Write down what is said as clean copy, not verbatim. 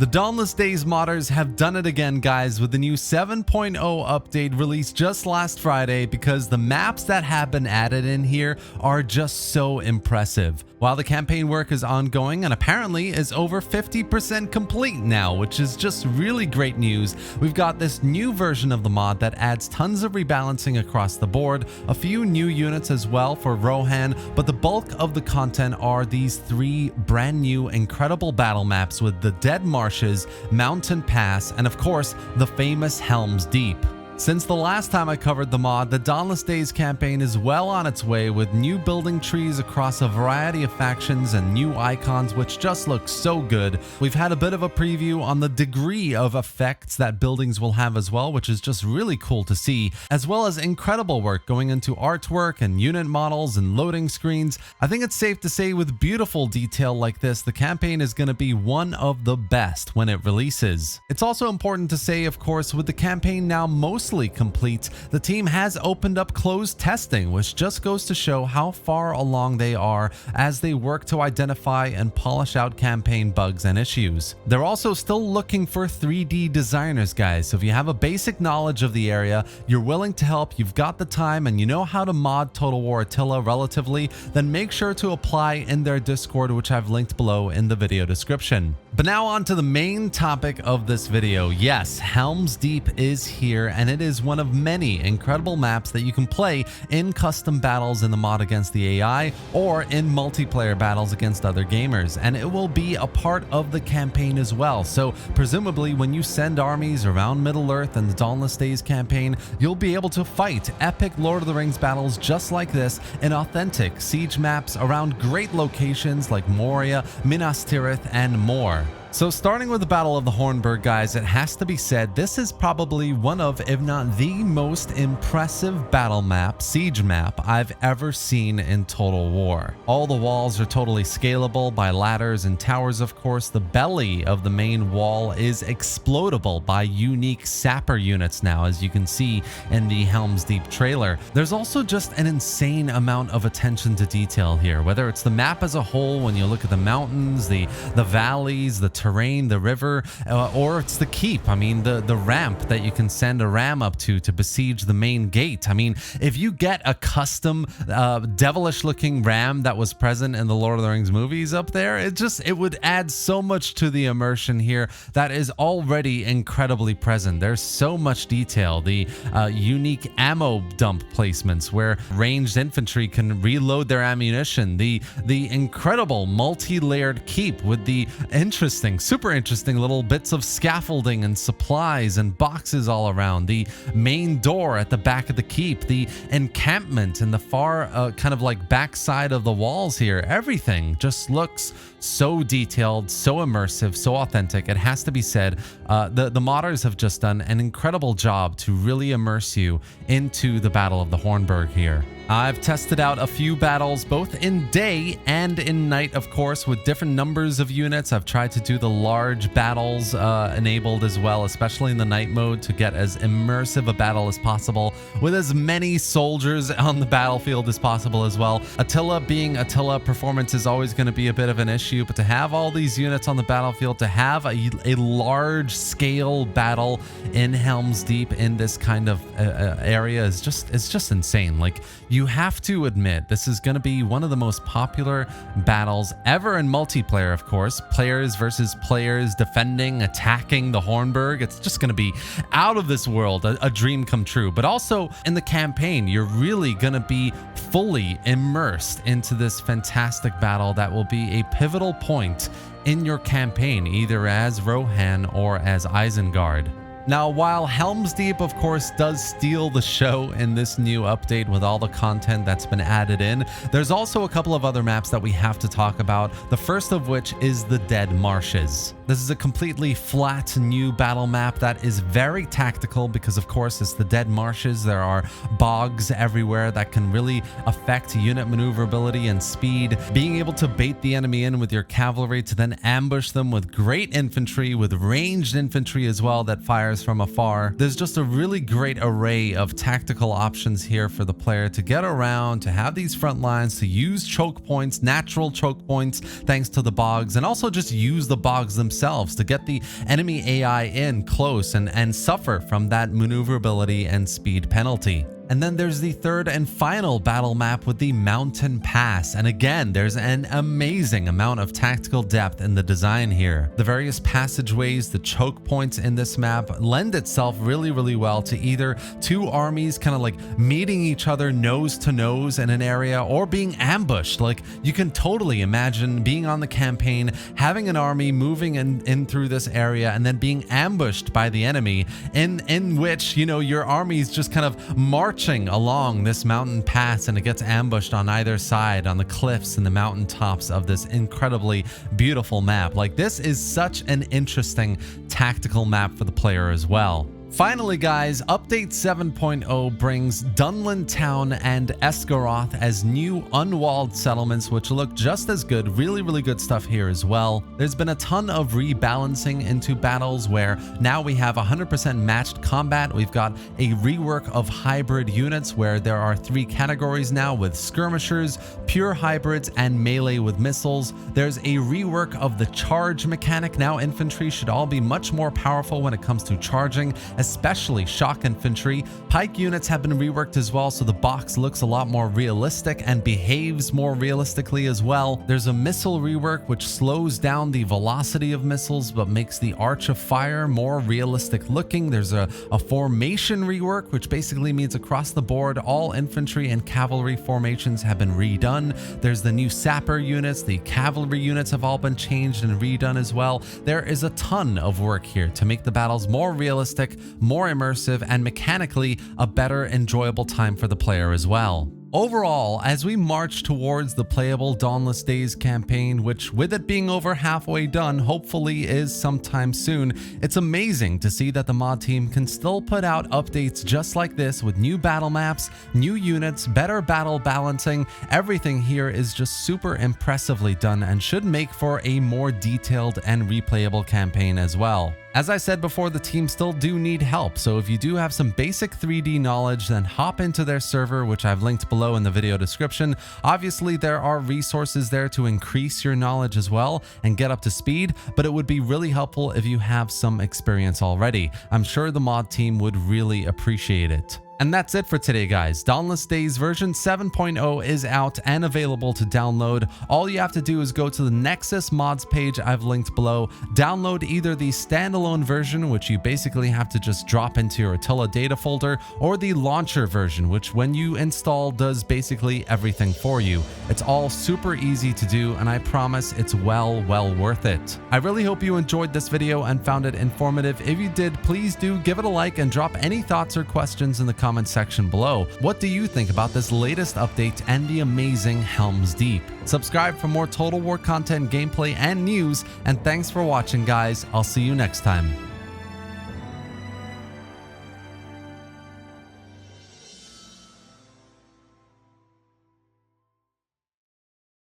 The Dawnless Days Modders have done it again, guys, with the new 7.0 update released just last Friday, because the maps that have been added in here are just so impressive. While the campaign work is ongoing and apparently is over 50% complete now, which is just really great news, we've got this new version of the mod that adds tons of rebalancing across the board, a few new units as well for Rohan, but the bulk of the content are these three brand new incredible battle maps with the Dead Marshes, Mountain Pass, and of course the famous Helms Deep. Since the last time I covered the mod, the Dawnless Days campaign is well on its way, with new building trees across a variety of factions and new icons which just look so good. We've had a bit of a preview on the degree of effects that buildings will have as well, which is just really cool to see, as well as incredible work going into artwork and unit models and loading screens. I think it's safe to say with beautiful detail like this, the campaign is going to be one of the best when it releases. It's also important to say, of course, with the campaign now mostly complete, the team has opened up closed testing, which just goes to show how far along they are as they work to identify and polish out campaign bugs and issues. They're also still looking for 3D designers, guys, so if you have a basic knowledge of the area, you're willing to help, you've got the time, and you know how to mod Total War Attila relatively, then make sure to apply in their Discord, which I've linked below in the video description. But now on to the main topic of this video. Yes, Helms Deep is here, and it is one of many incredible maps that you can play in custom battles in the mod against the AI or in multiplayer battles against other gamers, and it will be a part of the campaign as well. So presumably when you send armies around Middle-earth and the Dawnless Days campaign, you'll be able to fight epic Lord of the Rings battles just like this in authentic siege maps around great locations like Moria, Minas Tirith, and more. So starting with the Battle of the Hornburg, guys, it has to be said this is probably one of, if not the most impressive battle map, siege map, I've ever seen in Total War. All the walls are totally scalable by ladders and towers, of course. The belly of the main wall is explodable by unique sapper units now, as you can see in the Helms Deep trailer. There's also just an insane amount of attention to detail here, whether it's the map as a whole, when you look at the mountains, the valleys, the terrain, the river, or it's the keep. I mean, the ramp that you can send a ram up to besiege the main gate. I mean, if you get a custom devilish looking ram that was present in the Lord of the Rings movies up there, it would add so much to the immersion here that is already incredibly present. There's so much detail. The unique ammo dump placements where ranged infantry can reload their ammunition, the incredible multi-layered keep with the super interesting little bits of scaffolding and supplies and boxes all around, the main door at the back of the keep, the encampment in the far kind of like backside of the walls here. Everything just looks so detailed, so immersive, so authentic. It has to be said, the modders have just done an incredible job to really immerse you into the Battle of the Hornburg here. I've tested out a few battles both in day and in night, of course, with different numbers of units. I've tried to do the large battles enabled as well, especially in the night mode, to get as immersive a battle as possible with as many soldiers on the battlefield as possible as well. Attila being Attila, performance is always going to be a bit of an issue, but to have all these units on the battlefield, to have a large scale battle in Helms Deep in this kind of area is just insane. Like, you have to admit, this is going to be one of the most popular battles ever in multiplayer, of course. Players versus players defending, attacking the Hornburg. It's just going to be out of this world, a dream come true. But also in the campaign, you're really going to be fully immersed into this fantastic battle that will be a pivotal point in your campaign, either as Rohan or as Isengard. Now, while Helms Deep, of course, does steal the show in this new update with all the content that's been added in, there's also a couple of other maps that we have to talk about, the first of which is the Dead Marshes. This is a completely flat new battle map that is very tactical because, of course, it's the Dead Marshes. There are bogs everywhere that can really affect unit maneuverability and speed. Being able to bait the enemy in with your cavalry to then ambush them with great infantry, with ranged infantry as well that fires from afar. There's just a really great array of tactical options here for the player to get around, to have these front lines, to use choke points, natural choke points, thanks to the bogs, and also just use the bogs themselves themselves to get the enemy AI in close and suffer from that maneuverability and speed penalty. And then there's the third and final battle map with the Mountain Pass. And again, there's an amazing amount of tactical depth in the design here. The various passageways, the choke points in this map lend itself really, really well to either two armies kind of like meeting each other nose to nose in an area or being ambushed. Like, you can totally imagine being on the campaign, having an army moving in through this area and then being ambushed by the enemy in which, you know, your armies just kind of march along this mountain pass and it gets ambushed on either side on the cliffs and the mountain tops of this incredibly beautiful map. Like, this is such an interesting tactical map for the player as well. Finally, guys, Update 7.0 brings Dunland Town and Esgaroth as new unwalled settlements, which look just as good. Really, really good stuff here as well. There's been a ton of rebalancing into battles where now we have 100% matched combat. We've got a rework of hybrid units where there are 3 categories now with skirmishers, pure hybrids, and melee with missiles. There's a rework of the charge mechanic. Now infantry should all be much more powerful when it comes to charging, especially shock infantry. Pike units have been reworked as well, so the box looks a lot more realistic and behaves more realistically as well. There's a missile rework which slows down the velocity of missiles but makes the arch of fire more realistic looking. There's a formation rework, which basically means across the board all infantry and cavalry formations have been redone. There's the new sapper units. The cavalry units have all been changed and redone as well. There is a ton of work here to make the battles more realistic, more immersive, and mechanically a better, enjoyable time for the player as well. Overall, as we march towards the playable Dawnless Days campaign, which with it being over halfway done, hopefully is sometime soon, it's amazing to see that the mod team can still put out updates just like this with new battle maps, new units, better battle balancing. Everything here is just super impressively done and should make for a more detailed and replayable campaign as well. As I said before, the team still do need help, so if you do have some basic 3D knowledge, then hop into their server, which I've linked below in the video description. Obviously, there are resources there to increase your knowledge as well and get up to speed, but it would be really helpful if you have some experience already. I'm sure the mod team would really appreciate it. And that's it for today, guys. Dawnless Days version 7.0 is out and available to download. All you have to do is go to the Nexus mods page I've linked below, download either the standalone version, which you basically have to just drop into your Attila data folder, or the launcher version, which when you install does basically everything for you. It's all super easy to do, and I promise it's well worth it. I really hope you enjoyed this video and found it informative. If you did, please do give it a like and drop any thoughts or questions in the comment section below. What do you think about this latest update and the amazing Helms Deep? Subscribe for more Total War content, gameplay, and news, and thanks for watching, guys. I'll see you next time.